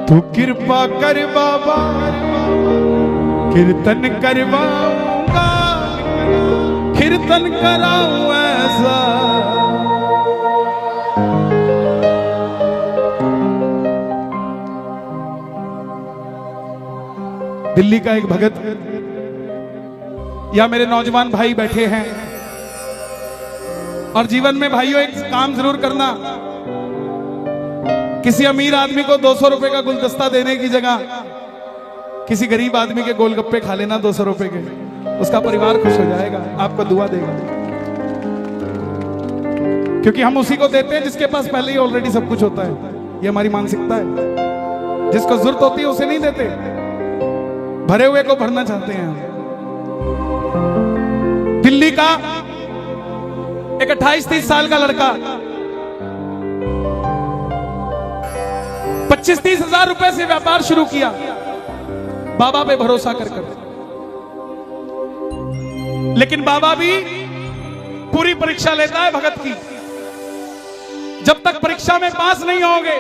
तू कृपा कर बाबा, कीर्तन करवाऊंगा, कीर्तन कराऊं ऐसा। दिल्ली का एक भगत या मेरे नौजवान भाई बैठे हैं, और जीवन में भाइयों एक काम जरूर करना, किसी अमीर आदमी को 200 रुपए का गुलदस्ता देने की जगह किसी गरीब आदमी के गोलगप्पे खा लेना 200 रुपए के, उसका परिवार खुश हो जाएगा, आपको दुआ देगा। क्योंकि हम उसी को देते हैं जिसके पास पहले ही ऑलरेडी सब कुछ होता है। ये हमारी मानसिकता है। जिसको जरूरत होती है उसे नहीं देते, भरे हुए को भरना चाहते हैं। दिल्ली का एक 28-30 साल का लड़का 25-30 हजार रुपए से व्यापार शुरू किया, बाबा पे भरोसा कर कर। लेकिन बाबा भी पूरी परीक्षा लेता है भगत की। जब तक परीक्षा में पास नहीं होगे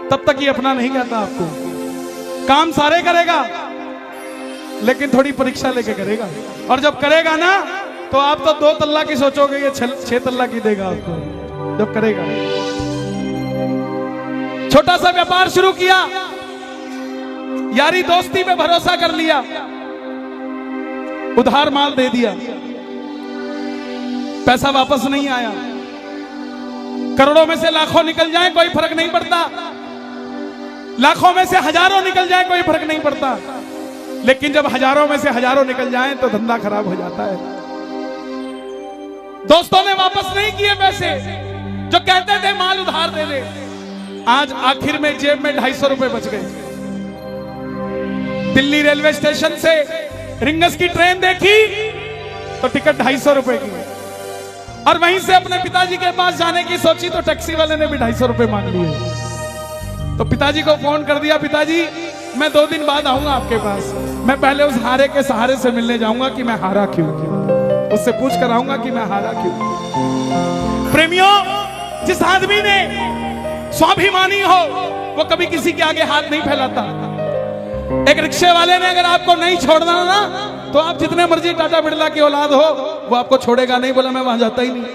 तब तक ये अपना नहीं कहता आपको। काम सारे करेगा लेकिन थोड़ी परीक्षा लेके करेगा, और जब करेगा ना तो आप तो 2 तल्ला की सोचोगे, ये 6 तल्ला की देगा आपको जब करेगा। छोटा सा व्यापार शुरू किया, यारी दोस्ती पे भरोसा कर लिया, उधार माल दे दिया, पैसा वापस नहीं आया। करोड़ों में से लाखों निकल जाए कोई फर्क नहीं पड़ता, लाखों में से हजारों निकल जाए कोई फर्क नहीं पड़ता, लेकिन जब हजारों में से हजारों निकल जाए तो धंधा खराब हो जाता है। दोस्तों ने वापस नहीं किए पैसे, जो कहते थे माल उधार दे दे। आज आखिर में जेब में 250 रुपए बच गए। दिल्ली रेलवे स्टेशन से रिंगस की ट्रेन देखी तो टिकट 250 रुपए की, और वहीं से अपने पिताजी के पास जाने की सोची तो टैक्सी वाले ने भी 250 रुपए मांग लिए। तो पिताजी को फोन कर दिया, पिताजी मैं 2 दिन बाद आऊंगा आपके पास, मैं पहले उस हारे के सहारे से मिलने जाऊंगा कि मैं हारा क्यों, उससे पूछ कर आऊंगा कि मैं हारा क्यों। प्रेमियों, जिस आदमी ने स्वाभिमानी हो वो कभी किसी के आगे हाथ नहीं फैलाता। एक रिक्शे वाले ने अगर आपको नहीं छोड़ना ना तो आप जितने मर्जी टाटा बिरला की औलाद हो वो आपको छोड़ेगा नहीं, बोला मैं वहां जाता ही नहीं।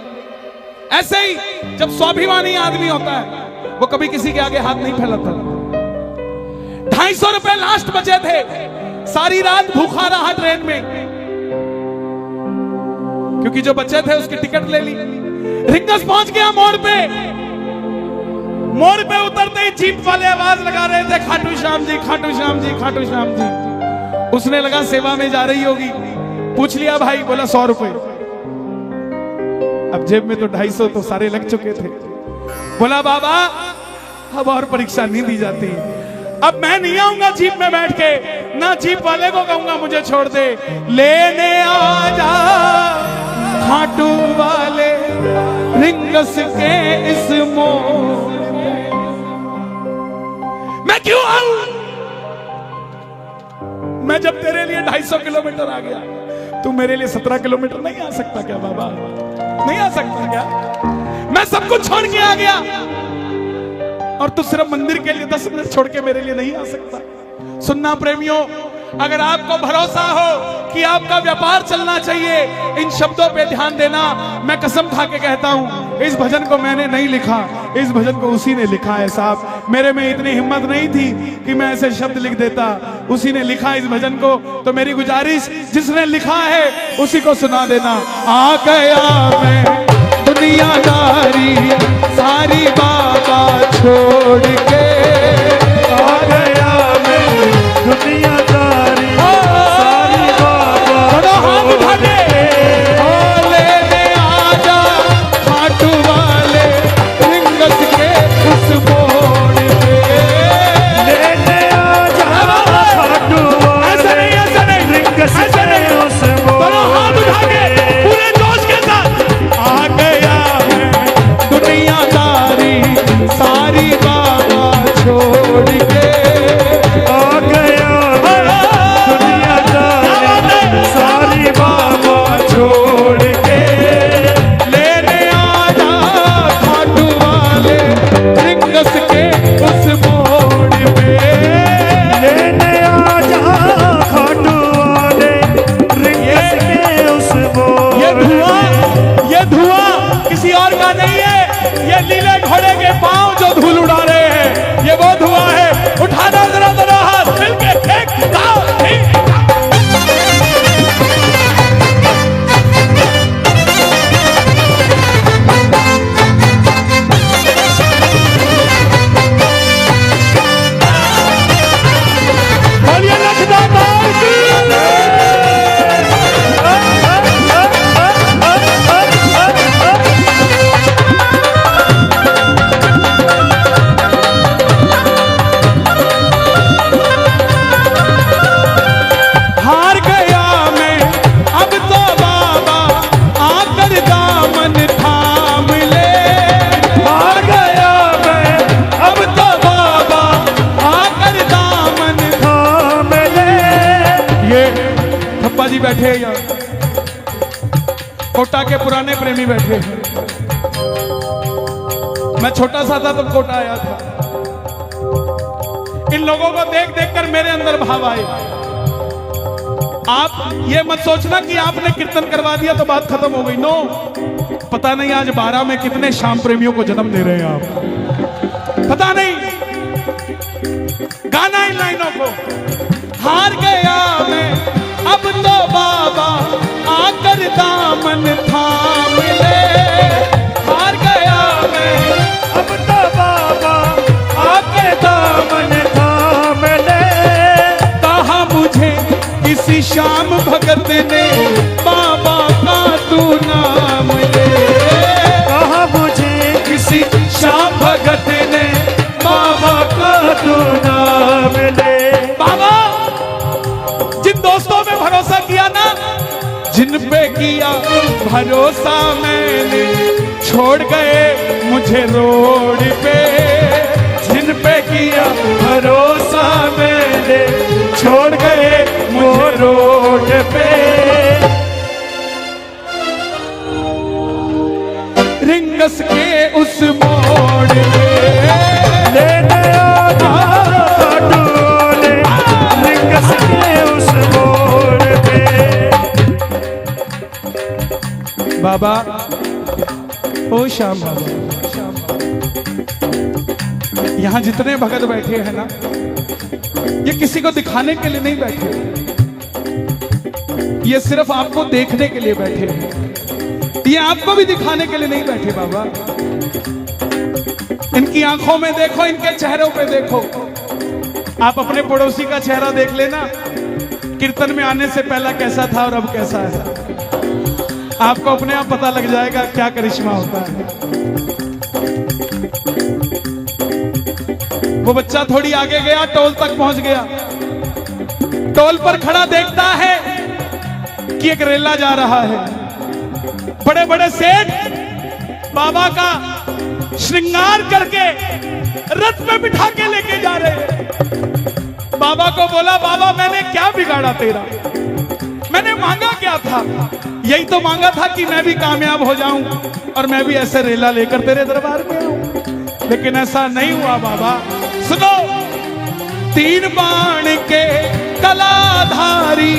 ऐसे ही जब स्वाभिमानी आदमी होता है वो कभी किसी के आगे हाथ नहीं फैलाता। 250 रुपए लास्ट बचे थे, सारी रात भूखा रहा ट्रेन में, क्योंकि जो बचे थे उसकी टिकट ले ली। रिंगस पहुंच गया मोड़ पे, मोड़ पे उतरते ही जीप वाले आवाज लगा रहे थे, खाटू श्याम जी, खाटू श्याम जी, खाटू श्याम जी। उसने लगा सेवा में जा रही होगी, पूछ लिया भाई, बोला 100 रुपए। अब जेब में तो 250 तो सारे लग चुके थे। बोला बाबा अब और परीक्षा नहीं दी जाती, अब मैं नहीं आऊंगा जीप में बैठ के, ना जीप वाले को कहूंगा मुझे छोड़ दे, लेने आ जा खाटू वाले रिंगस के इस मोड़। मैं क्यों आऊं? मैं जब तेरे लिए 250 किलोमीटर आ गया, तू मेरे लिए 17 किलोमीटर नहीं आ सकता क्या बाबा? नहीं आ सकता क्या? मैं सब कुछ छोड़ के आ गया और तू सिर्फ मंदिर के लिए 10 मिनट छोड़ के मेरे लिए नहीं आ सकता। सुनना प्रेमियों, अगर आपको भरोसा हो कि आपका व्यापार चलना चाहिए, इन शब्दों पे ध्यान देना। मैं कसम खा के कहता हूं, इस भजन को मैंने नहीं लिखा, इस भजन को उसी ने लिखा है साहब। मेरे में इतनी हिम्मत नहीं थी कि मैं ऐसे शब्द लिख देता, उसी ने लिखा इस भजन को। तो मेरी गुजारिश, जिसने लिखा है उसी को सुना देना। आ गया मैं दुनियादारी सारी बाबा छोड़ के, आ गया मैं दुनियादारी सारी बाबा छोड़ के, लेने आजा खाटू वाले रिंगस के उस मोड़ पे, लेने आजा खाटू वाले रिंगस के उस मोड़ पे। पूरे जोश के साथ आ गया मैं दुनियादारी सारी बाबा छोड़ के, आ गया दुनियादारी सारी बाबा छोड़ के, लेने आजा खाटू वाले रिंगस के उस मोड़ पे। घोड़े के पांव जो धूल उड़ा रहे हैं, ये वो धुआं है। उठाना जरा जरा हाथ मिलके एक दाव, एक दाव। बोलिए लखनऊ की। हार गया मैं अब तो बाबा, आकर दामन थाम ले। हार गया मैं अब तो बाबा, आकर दामन। थाम ले। ये थप्पा जी बैठे हैं यहाँ, कोटा के पुराने प्रेमी बैठे हैं। मैं छोटा सा था तब कोटा आया था। इन लोगों को देख देख कर मेरे अंदर भाव आए। आप ये मत सोचना कि आपने कीर्तन करवा दिया तो बात खत्म हो गई। नो, पता नहीं आज 12 में कितने शाम प्रेमियों को जन्म दे रहे हैं आप, पता नहीं। गाना इन लाइनों को। हार गया मैं अब तो बाबा, आकर दामन थाम ले। हार गया मैं अब तो बाबा आकर दामन। थाम ले। कहा मुझे किसी श्याम भगत ने, बाबा का तू नाम ले। कहा मुझे किसी श्याम भगत ने, बाबा का तू नाम ले। बाबा जिन दोस्तों में भरोसा किया ना, जिन पे किया भरोसा मैंने, छोड़ गए मुझे रोड पे। जिन पे किया भरोसा मैंने, छोड़ गए मुझे रोड पे। रिंगस के उस मोड़ पे लेने आधा डोले रिंगस के उस मोड़ पे। बाबा, ओ श्याम बाबा, यहाँ जितने भगत बैठे हैं ना, ये किसी को दिखाने के लिए नहीं बैठे, ये सिर्फ आपको देखने के लिए बैठे हैं। ये आपको भी दिखाने के लिए नहीं बैठे बाबा। इनकी आंखों में देखो, इनके चेहरों पे देखो। आप अपने पड़ोसी का चेहरा देख लेना, कीर्तन में आने से पहला कैसा था और अब कैसा है। आपको अपने आप पता लग जाएगा क्या करिश्मा होता है। वो बच्चा थोड़ी आगे गया, टोल तक पहुंच गया। टोल पर खड़ा देखता है कि एक रेला जा रहा है। बड़े बड़े सेठ बाबा का श्रृंगार करके रथ में बिठा के लेके जा रहे हैं। बाबा को बोला, बाबा मैंने क्या बिगाड़ा तेरा, मैंने मांगा क्या था? यही तो मांगा था कि मैं भी कामयाब हो जाऊं और मैं भी ऐसे रेला लेकर तेरे दरबार में आऊं। लेकिन ऐसा नहीं हुआ बाबा। सुनो, 3 बाण के कलाधारी,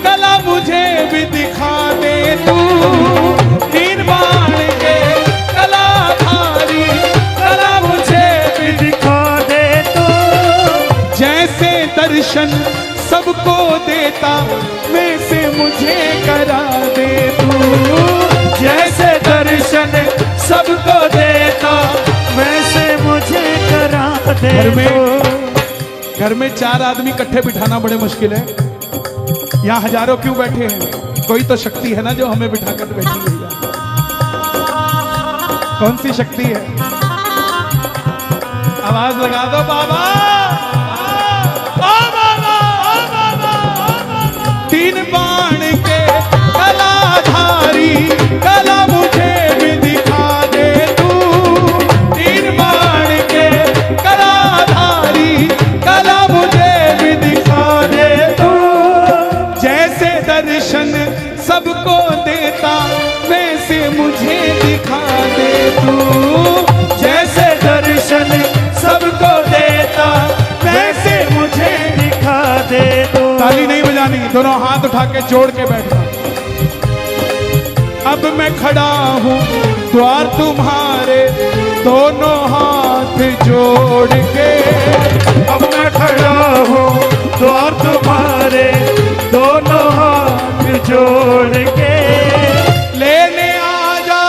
कला मुझे भी दिखा दे तू। 3 बाण के कलाधारी, कला मुझे भी दिखा दे तू। जैसे दर्शन सबको देता, वैसे मुझे करा दे तू। जैसे दर्शन सबको देता, वैसे मुझे करा दे तू। घर में 4 आदमी इकट्ठे बिठाना बड़े मुश्किल है। यहाँ हजारों क्यों बैठे हैं? कोई तो शक्ति है ना जो हमें बिठाकर बैठी हुई है। कौन सी शक्ति है? आवाज लगा दो बाबा। 3 बाण के कलाधारी, कला मुझे भी दिखा दे तू। 3 बाण के कलाधारी, कला मुझे भी दिखा दे तू। जैसे दर्शन सबको देता, वैसे मुझे दिखा दे तू। जैसे दर्शन सबको देता, वैसे मुझे दिखा दे तू। ताली नहीं बजानी, दोनों हाथ उठा के जोड़ के बैठना। अब मैं खड़ा हूँ द्वार तुम्हारे, दोनों हाथ जोड़ के। अब मैं खड़ा हूँ द्वार तुम्हारे, दोनों हाथ जोड़ के। लेने आजा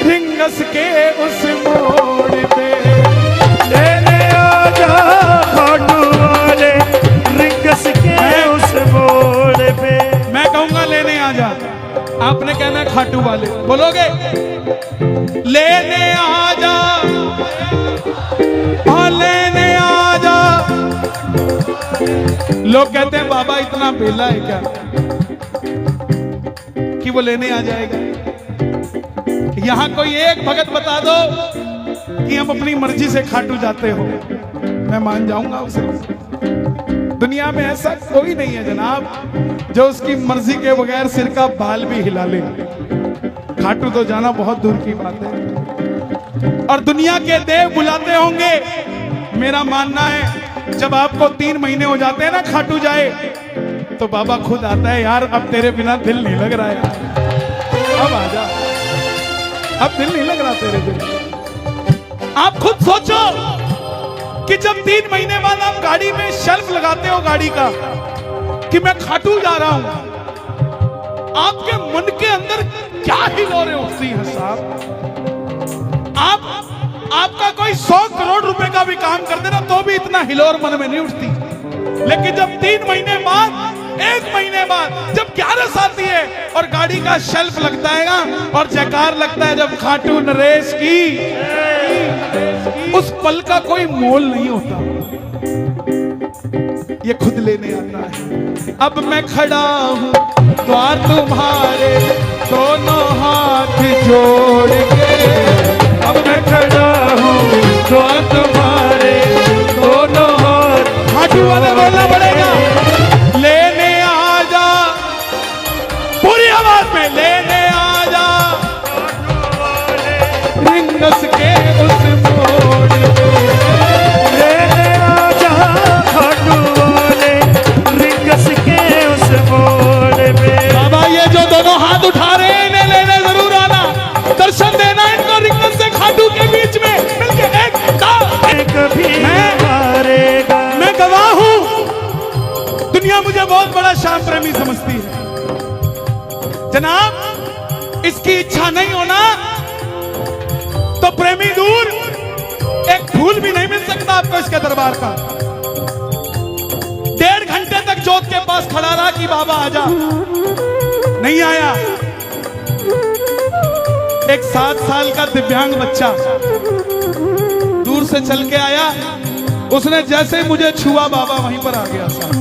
रिंगस के उस मोड़ पे, लेने आजा खाटू वाले रिंगस के उस मोड़ पे। मैं कहूंगा लेने आजा, आपने कहना है खाटू वाले, बोलोगे? लेने आजा, हाँ लेने आजा। लोग कहते हैं बाबा इतना बेला है क्या कि वो लेने आ जाएगा? यहां कोई एक भगत बता दो कि हम अपनी मर्जी से खाटू जाते हो, मैं मान जाऊंगा उसे। दुनिया में ऐसा कोई नहीं है जनाब जो उसकी मर्जी के बगैर सिर का बाल भी हिला ले। खाटू तो जाना बहुत दूर की बात है। और दुनिया के देव बुलाते होंगे, मेरा मानना है जब आपको 3 महीने हो जाते हैं ना खाटू जाए, तो बाबा खुद आता है, यार अब तेरे बिना दिल नहीं लग रहा है यार, अब आजा, अब दिल नहीं लग रहा तेरे बिना। आप खुद सोचो कि जब 3 महीने बाद आप गाड़ी में शेल्फ लगाते हो गाड़ी का कि मैं खाटू जा रहा हूं, आपके मन के अंदर क्या हिलोरें उठती हैं साहब? आपका कोई 100 करोड़ रुपए का भी काम कर देना तो भी इतना हिलोर मन में नहीं उठती। लेकिन जब 3 महीने बाद, 1 महीने बाद जब 11 आती है और गाड़ी का शेल्फ लगता है ना और जयकार लगता है जब खाटू नरेश की, उस पल का कोई मोल नहीं होता। ये खुद लेने आता है। अब मैं खड़ा हूं द्वार तुम्हारे, दोनों हाथ जोड़ के। अब मैं खड़ा हूँ द्वार तुम्हारे, दोनों हाथ। खाटू वाले बोलना पड़ेगा, लेने आजा, पूरी आवाज में लेने आजा रिंगस के उस मोड़ पे। लेने आजा खाटू वाले रिंगस के उस मोड़ पे। बाबा ये जो दोनों हाथ उठा रहे हैं इन्हें लेने जरूर आना, दर्शन देना इनको रिंगस से खाटू के बीच में मिलके एक कभी हारेगा। मैं गवाह हूं, दुनिया मुझे बहुत बड़ा श्याम प्रेमी समझती है जनाब। इसकी इच्छा नहीं होना तो प्रेमी दूर, एक फूल भी नहीं मिल सकता आपको इसके दरबार का। 1.5 घंटे तक जोत के पास खड़ा रहा कि बाबा आजा, नहीं आया। एक 7 साल का दिव्यांग बच्चा दूर से चल के आया, उसने जैसे मुझे छुआ बाबा वहीं पर आ गया साहब।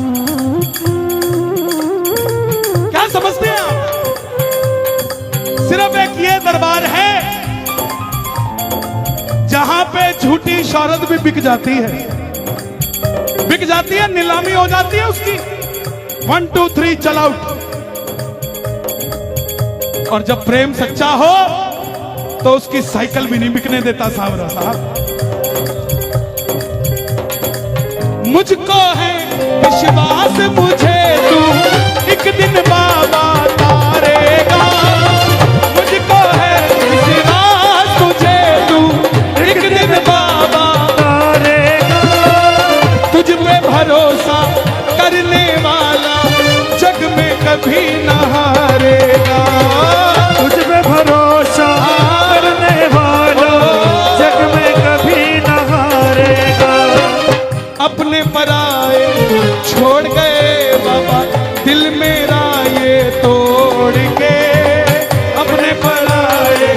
क्या समझते हैं आप? सिर्फ एक ये दरबार है जहां पे झूठी शौहरत भी बिक जाती है, बिक जाती है, नीलामी हो जाती है उसकी। 1 2 3 चल आउट। और जब प्रेम सच्चा हो तो उसकी साइकिल भी नहीं बिकने देता सावरा साहब। मुझको है विश्वास मुझे तू एक दिन बाबा तारेगा। मुझको है विश्वास मुझे तू एक दिन बाबा तारेगा। तुझ पे भरोसा करने वाला जग में कभी न हारेगा। तुझ पे भरोसा करने वाला जग में कभी न हारेगा। अपने पराए छोड़ गए बाबा दिल मेरा ये तोड़ के। अपने पराए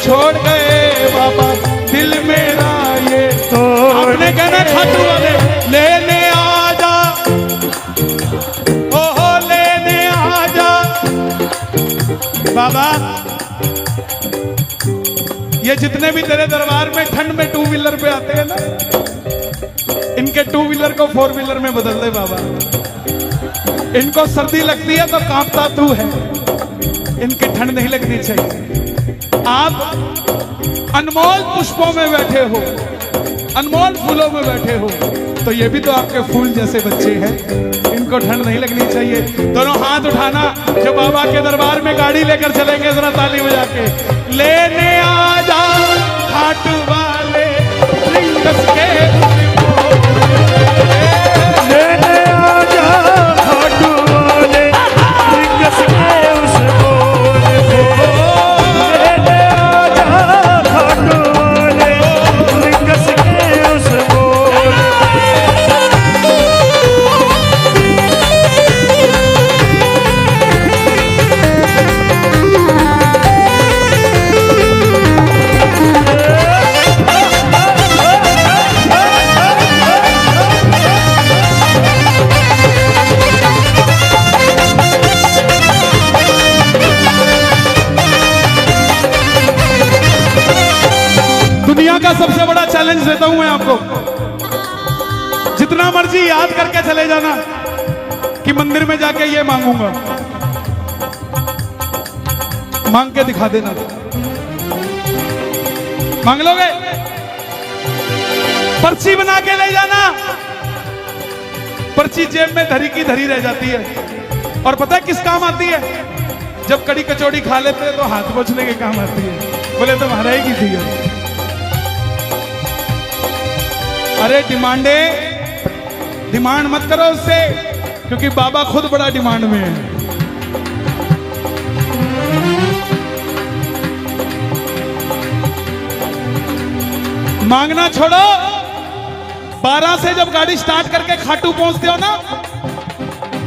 छोड़ गए बाबा दिल मेरा ये तोड़। आपने कहना खाटू वाले लेने आजा, ओहो लेने आजा बाबा। ये जितने भी तेरे दरबार में ठंड में 2 व्हीलर पे आते हैं ना, इनके 2 व्हीलर को 4 व्हीलर में बदल दे बाबा। इनको सर्दी लगती है तो कांपता तू है, इनकी ठंड नहीं लगनी चाहिए। आप अनमोल पुष्पों में बैठे हो, अनमोल फूलों में बैठे हो, तो ये भी तो आपके फूल जैसे बच्चे हैं, इनको ठंड नहीं लगनी चाहिए। दोनों हाथ उठाना जो बाबा के दरबार में गाड़ी लेकर चलेंगे, जरा ताली बजा के। लेने आजा घाट वाले रिंगस के लेने आजा घाट वाले रिंगस के उस मोड़ पे। लेने आजा घाट वाले रिंगस के उस मोड़ पे। दुनिया का सबसे बड़ा चैलेंज देता हूं मैं आपको, जितना मर्जी याद करके चले जाना कि मंदिर में जाके ये मांगूंगा, मांग के दिखा देना। मांग लोगे? पर्ची बना के ले जाना, पर्ची जेब में धरी की धरी रह जाती है। और पता है किस काम आती है? जब कड़ी कचौड़ी खा लेते हैं तो हाथ पोंछने के काम आती है। बोले तुम्हारा ही की थी। अरे डिमांड मत करो उससे, क्योंकि बाबा खुद बड़ा डिमांड में है। मांगना छोड़ो, 12 से जब गाड़ी स्टार्ट करके खाटू पहुंचते हो ना,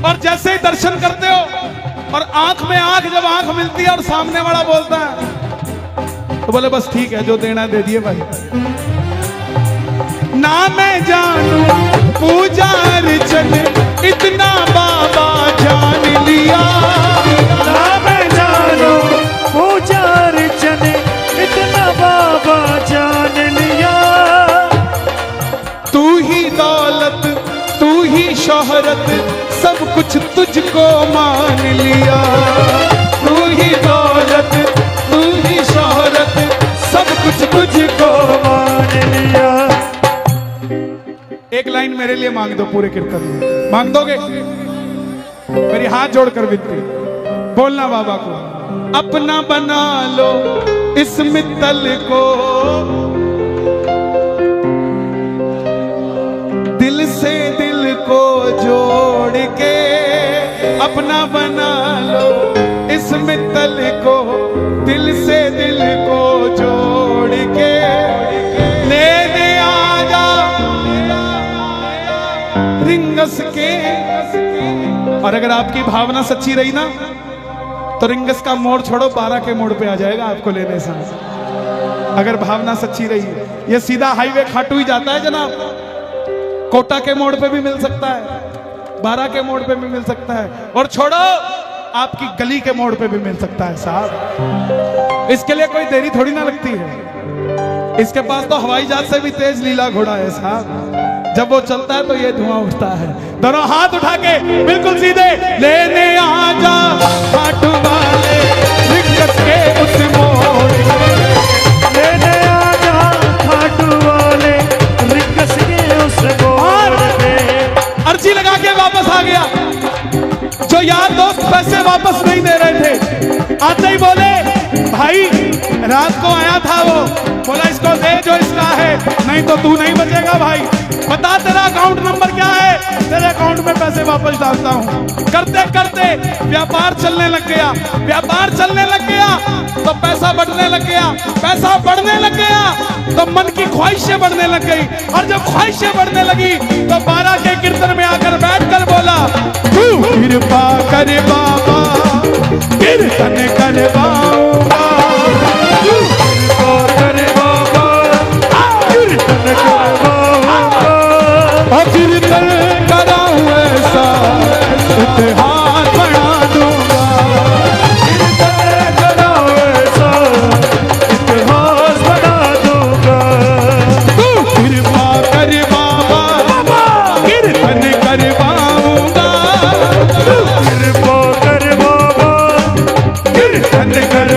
और जैसे ही दर्शन करते हो और आंख में आंख जब आंख मिलती है और सामने वाला बोलता है तो बोले बस ठीक है, जो देना दे दिए भाई। ना मैं जानू पूजा अर्चन इतना बाबा जान लिया। ना मैं जानू पूजा अर्चन इतना बाबा जान लिया। तू ही दौलत, तू ही शोहरत, सब कुछ तुझको मान लिया। तू ही दौलत, तू ही शोहरत, सब कुछ तुझको मान लिया। एक लाइन मेरे लिए मांग दो पूरे कीर्तन में। मांग दोगे? मेरी हाथ जोड़कर विनती, बोलना बाबा को अपना बना लो इस मित्तल को, दिल से दिल को जोड़ के अपना बना लो इस मित्तल को, दिल से दिल को जोड़ के लेने आजा रिंगस के। और अगर आपकी भावना सच्ची रही ना तो रिंगस का मोड़ छोड़ो, 12 के मोड़ पे आ जाएगा आपको लेने से। अगर भावना सच्ची रही, ये सीधा हाईवे खाटू ही जाता है जनाब, कोटा के मोड़ पे भी मिल सकता है, 12 के मोड़ पे भी मिल सकता है, और छोड़ो आपकी गली के मोड़ पे भी मिल सकता है साहब। इसके लिए कोई देरी थोड़ी ना लगती है। इसके पास तो हवाई जहाज से भी तेज लीला घोड़ा है साहब। जब वो चलता है तो ये धुआं उठता है। दोनों हाथ उठा के बिल्कुल सीधे, लेने आजा घाट वाले रिंगस के उस मोड़ पे। लेने आजा घाट वाले रिंगस के उस मोड़ पे। अर्जी लगा के वापस आ गया। जो यार दोस्त पैसे वापस नहीं दे रहे थे, आते ही बोले भाई रात को आया था वो, बोला इसको दे जो इसका है, नहीं तो तू नहीं बचेगा भाई। बता तेरा अकाउंट नंबर क्या है, तेरे अकाउंट में पैसे वापस डालता हूँ। करते करते व्यापार चलने लग गया, व्यापार चलने लग गया तो पैसा बढ़ने लग गया, पैसा बढ़ने लग गया तो मन की ख्वाहिशें बढ़ने लग गई, और जब ख्वाहिशें बढ़ने लगी तो 12 के कीर्तन में आकर बैठकर बोला, तू कृपा कर बाबा कीर्तन करवाऊंगा, तू कृपा कर बाबा कीर्तन करवाऊंगा, और कीर्तन कराऊं ऐसा इतिहास बना दूंगा। कीर्तन कराऊं ऐसा इतिहास बना दूंगा। तू कृपा कर बाबा कीर्तन करवाऊंगा, तू कृपा कर बाबा कीर्तन कर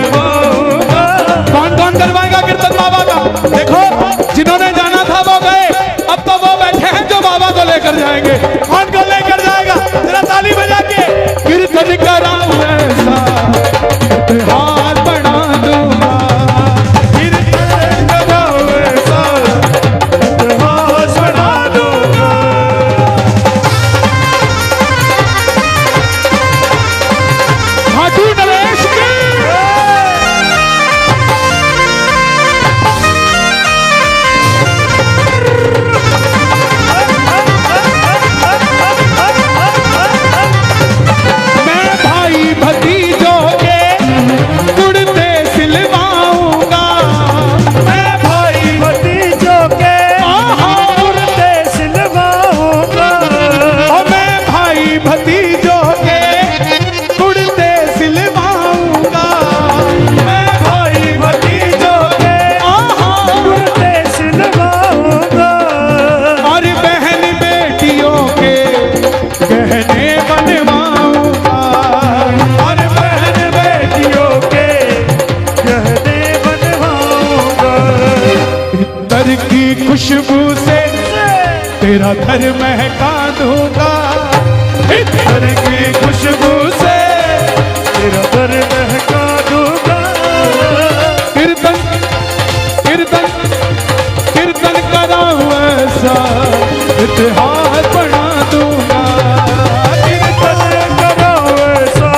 इतर की खुशबू से तेरा घर महका दूंगा, इतर की खुशबू से तेरा घर महका दूंगा। कीर्तन कीर्तन कीर्तन कराऊं ऐसा इतिहास बना दूंगा, कीर्तन कराऊं ऐसा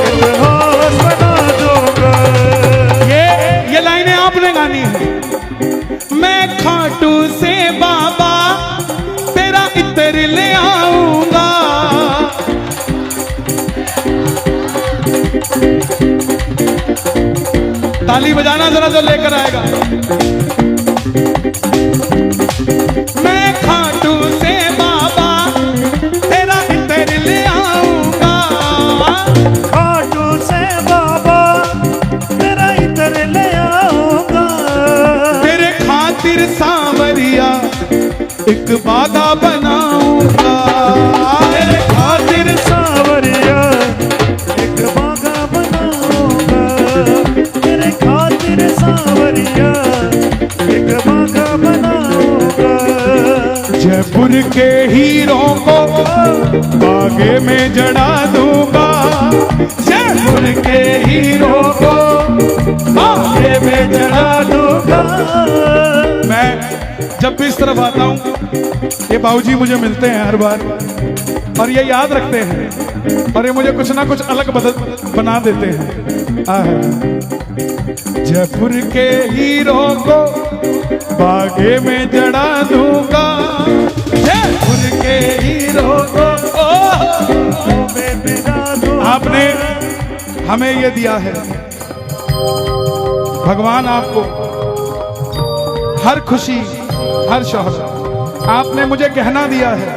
इतिहास बना दूंगा। ये लाइनें आपने गानी है। मैं खाटू से बाबा तेरा इतर ले आऊंगा, ताली बजाना जरा जो लेकर आएगा। मैं खाटू से बाबा तेरा इतर ले आऊंगा, खाटू से बाबा तेरा इतर ले आऊंगा। तेरे खातिर सांवरिया एक बागा बनाऊंगा, तेरे खातिर सांवरिया एक बागा बनाऊंगा। तेरे खातिर सांवरिया एक बागा बनाऊंगा। जयपुर के हीरो को बागे में जड़ा दूंगा, जयपुर के हीरो को बागे में जड़ा दूंगा। मैं जब भी इस तरफ आता हूँ ये बाबूजी मुझे मिलते हैं हर बार और ये याद रखते हैं और ये मुझे कुछ ना कुछ अलग बना देते हैं। जयपुर के हीरो को बागे में जड़ा दूंगा, जयपुर के हीरो को मैं बिना दूंगा। आपने हमें ये दिया है, भगवान आपको हर खुशी हर शौहरत, आपने मुझे गहना दिया है,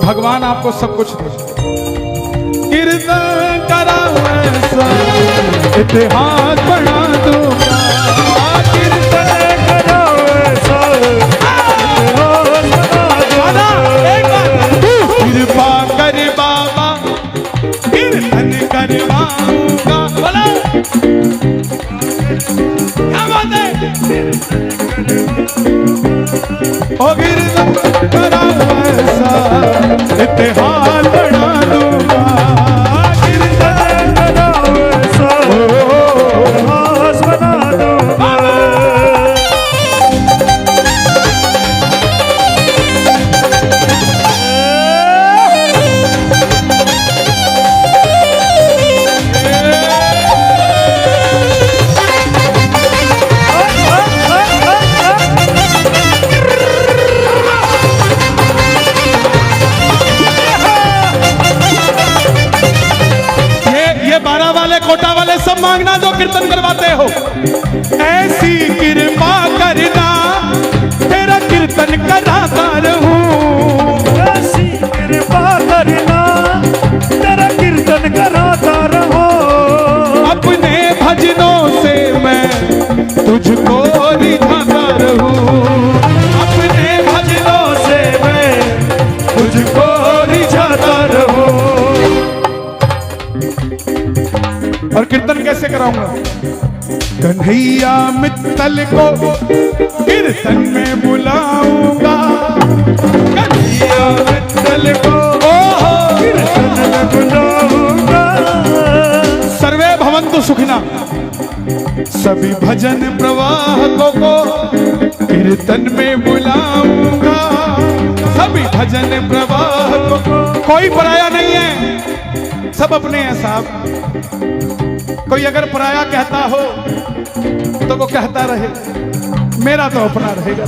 भगवान आपको सब कुछ दे। कीर्तन कराऊं ऐसा इतिहास बना दूंगा, कीर्तन कराऊं ऐसा इतिहास बना दूंगा। कृपा कर बाबा कीर्तन करवाऊंगा। बोला क्या बात है? ओ कीर्तन कराऊं ऐसा इतिहास बना दूंगा, कीर्तन कराऊं ऐसा इतिहास बना दूंगा। कोटा वाले सब मांगना जो कीर्तन करवाते हो, ऐसी कृपा करना तेरा कीर्तन कराता रहूं, ऐसी कृपा करना तेरा कीर्तन कराता रहो। अपने भजनों से मैं तुझको रिझाता रहूं, अपने भजनों से मैं तुझको रिझाता रहूं। और कीर्तन कैसे कराऊंगा? कन्हैया मित्तल को कीर्तन में बुलाऊंगा, कन्हैया मित्तल को कीर्तन में बुलाऊंगा। सर्वे भवन्तु सुखिना, सभी भजन प्रवाहकों को कीर्तन में बुलाऊंगा, सभी भजन प्रवाहकों को। कोई पराया नहीं है, सब अपने हैं साहब। कोई अगर पराया कहता हो तो वो कहता रहे, मेरा तो अपना रहेगा।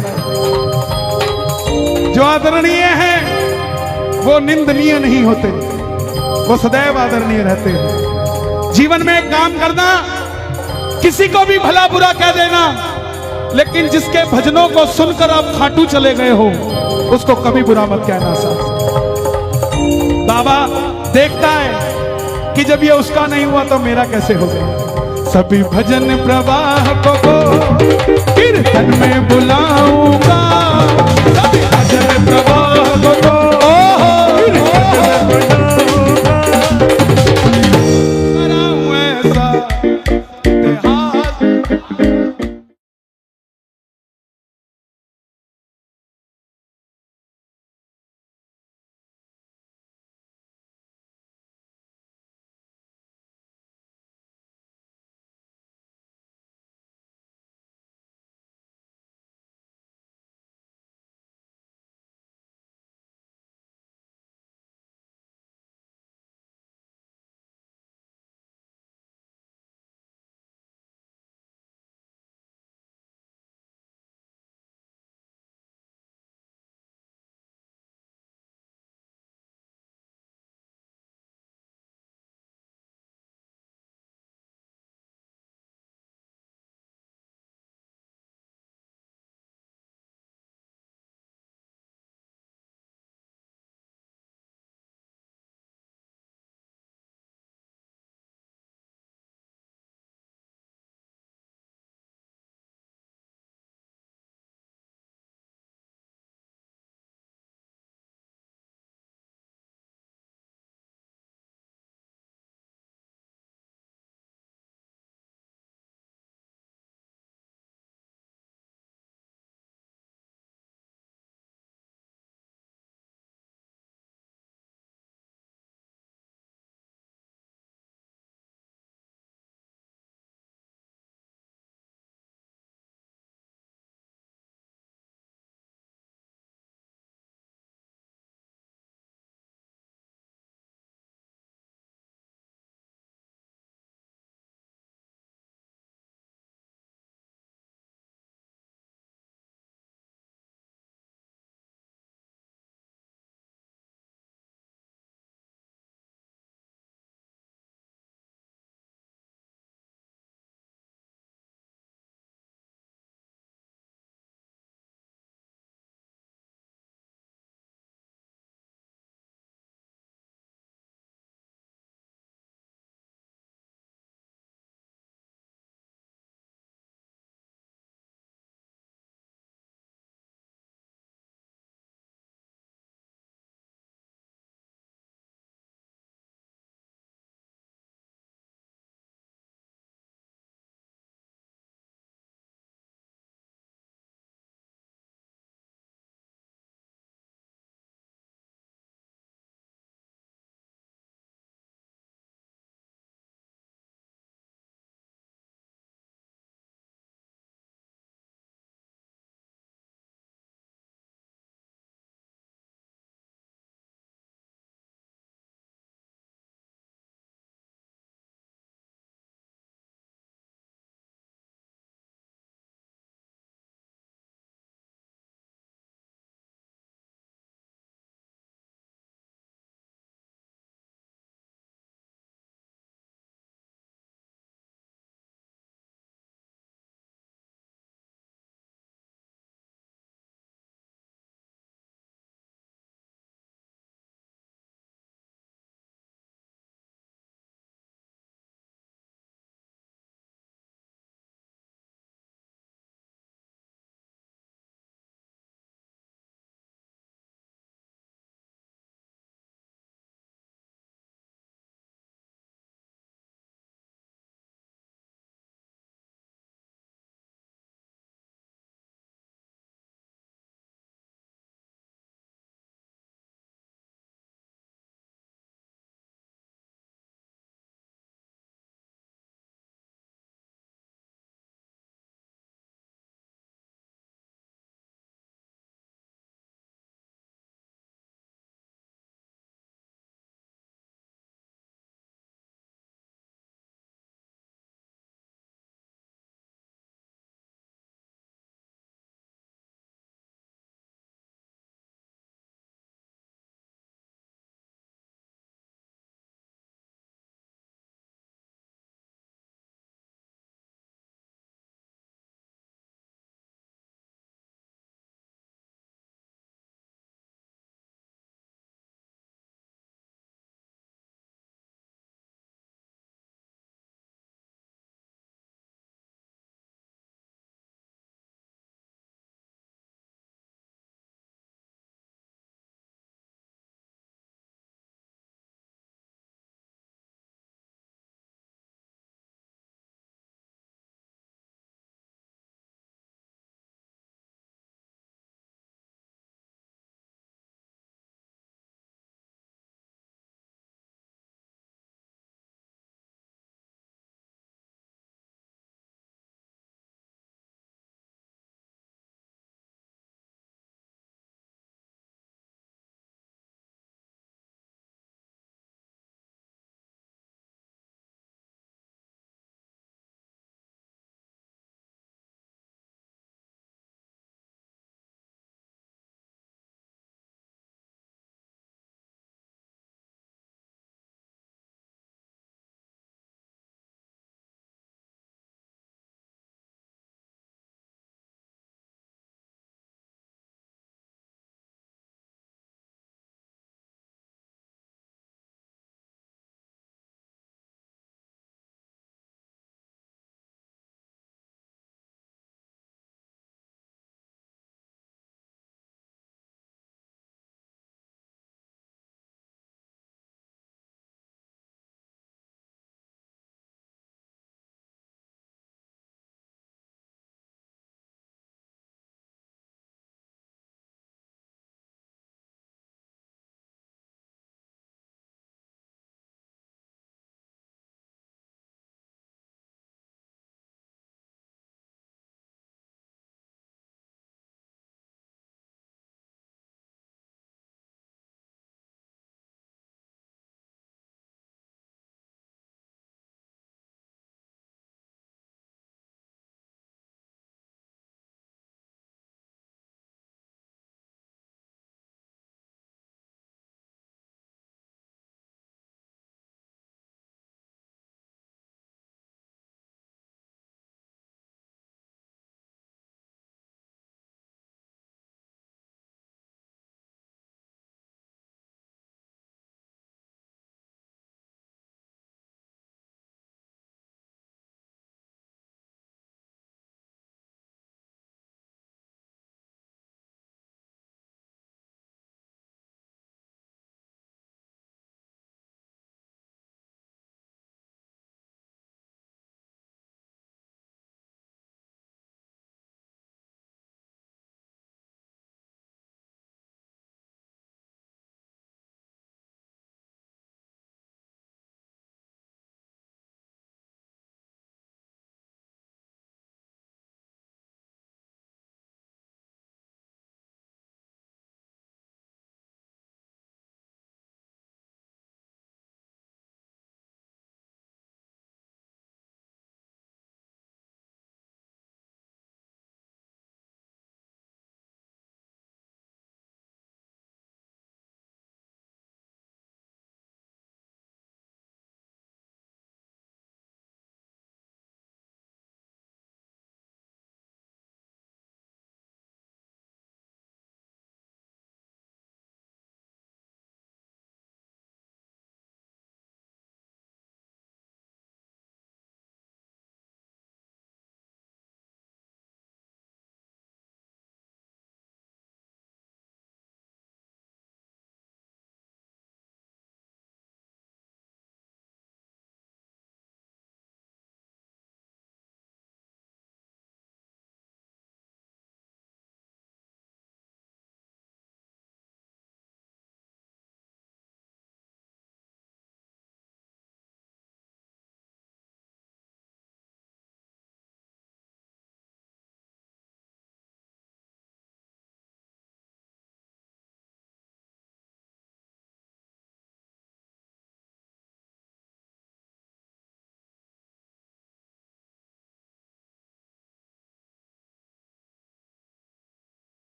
जो आदरणीय है वो निंदनीय नहीं होते, वो सदैव आदरणीय रहते हैं। जीवन में एक काम करना, किसी को भी भला बुरा कह देना, लेकिन जिसके भजनों को सुनकर आप खाटू चले गए हो उसको कभी बुरा मत कहना साहब। बाबा देखता है कि जब ये उसका नहीं हुआ तो मेरा कैसे होगा। सभी भजन प्रवाह को कीर्तन में बुला